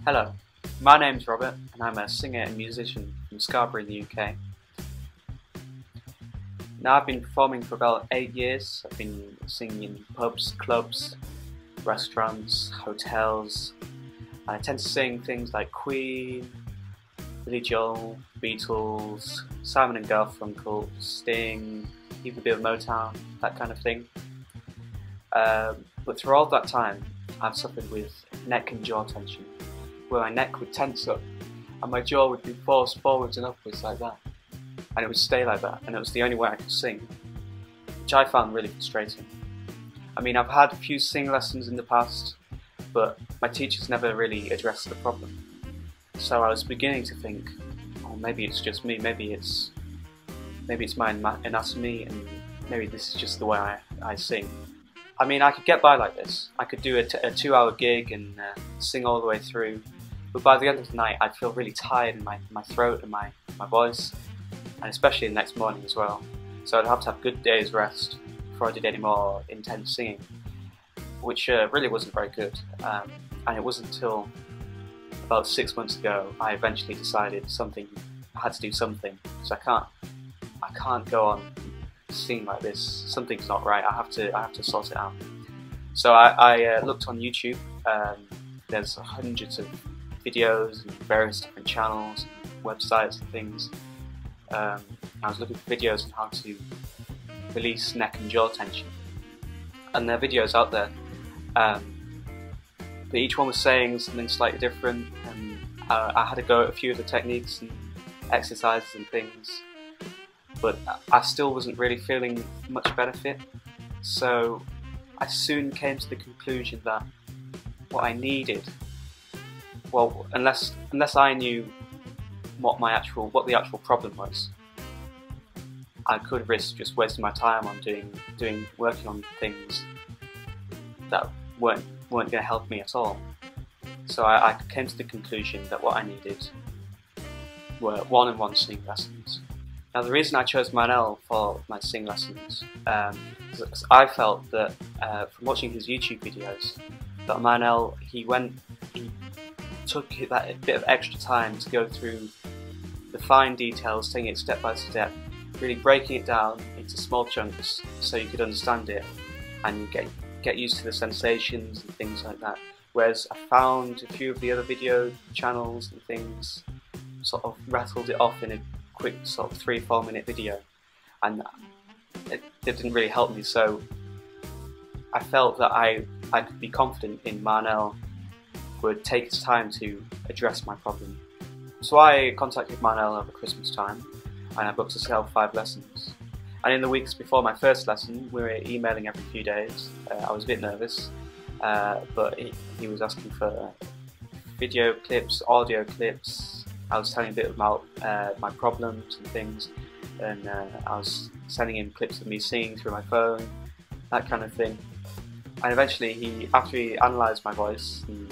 Hello, my name's Robert and I'm a singer and musician from Scarborough in the UK. Now I've been performing for about 8 years. I've been singing in pubs, clubs, restaurants, hotels. I tend to sing things like Queen, Billy Joel, Beatles, Simon and Garfunkel, Sting, even a bit of Motown, that kind of thing. But through all that time I've suffered with neck and jaw tension, where my neck would tense up and my jaw would be forced forwards and upwards like that, and it would stay like that, and it was the only way I could sing, which I found really frustrating. I mean, I've had a few sing lessons in the past, but my teachers never really addressed the problem. So I was beginning to think, oh, maybe it's just me, maybe it's my anatomy, and maybe this is just the way I sing. I mean, I could get by like this. I could do a 2-hour gig and sing all the way through, but by the end of the night I'd feel really tired in my throat and my voice, and especially the next morning as well. So I'd have to have a good day's rest before I did any more intense singing, which really wasn't very good. And it wasn't until about 6 months ago I eventually decided I had to do something, because I can't go on singing like this. Something's not right. I have to sort it out. So I looked on YouTube. There's hundreds of videos and various different channels and websites and things. I was looking for videos on how to release neck and jaw tension, and there are videos out there, but each one was saying something slightly different, and I had to go at a few of the techniques and exercises and things, but I still wasn't really feeling much benefit. So I soon came to the conclusion that what I needed, well, unless I knew what the actual problem was, I could risk just wasting my time on working on things that weren't going to help me at all. So I came to the conclusion that what I needed were one-on-one singing lessons. Now, the reason I chose Marnell for my singing lessons is because I felt that from watching his YouTube videos, that Marnell, he took that bit of extra time to go through the fine details, taking it step by step, really breaking it down into small chunks so you could understand it and get used to the sensations and things like that. Whereas I found a few of the other video channels and things sort of rattled it off in a quick sort of 3-4 minute video, and it didn't really help me. So I felt that I could be confident in Marnell would take his time to address my problem. So I contacted Marnell over Christmas time, and I booked myself 5 lessons. And in the weeks before my first lesson, we were emailing every few days. I was a bit nervous, but he was asking for video clips, audio clips. I was telling a bit about my problems and things, and I was sending him clips of me singing through my phone, that kind of thing. And eventually, after he analysed my voice and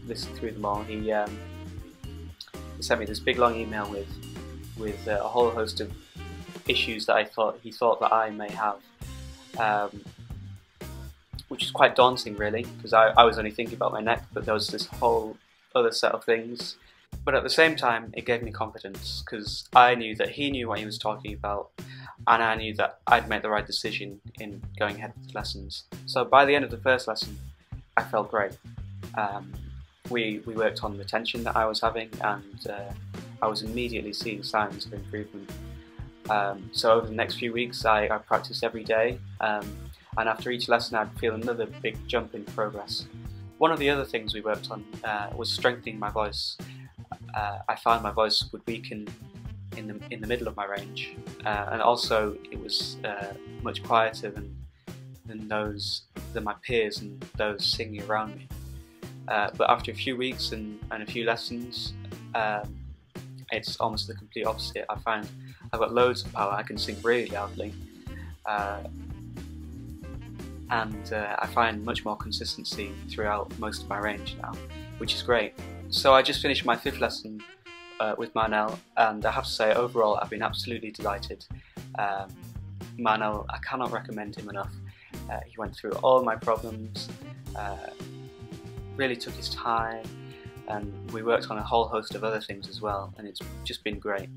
listened through them all, he sent me this big long email with a whole host of issues that he thought that I may have, which is quite daunting really, because I was only thinking about my neck, but there was this whole other set of things. But at the same time, it gave me confidence, because I knew that he knew what he was talking about, and I knew that I'd made the right decision in going ahead with the lessons. So by the end of the first lesson, I felt great. We worked on the tension that I was having, and I was immediately seeing signs of improvement. So over the next few weeks I practiced every day, and after each lesson I'd feel another big jump in progress. One of the other things we worked on was strengthening my voice. I found my voice would weaken in the middle of my range, and also it was much quieter than my peers and those singing around me. But after a few weeks and a few lessons, it's almost the complete opposite. I find I've got loads of power. I can sing really loudly, and I find much more consistency throughout most of my range now, which is great. So I just finished my 5th lesson with Marnell, and I have to say overall I've been absolutely delighted. Marnell, I cannot recommend him enough. He went through all my problems, really took his time, and we worked on a whole host of other things as well, and it's just been great.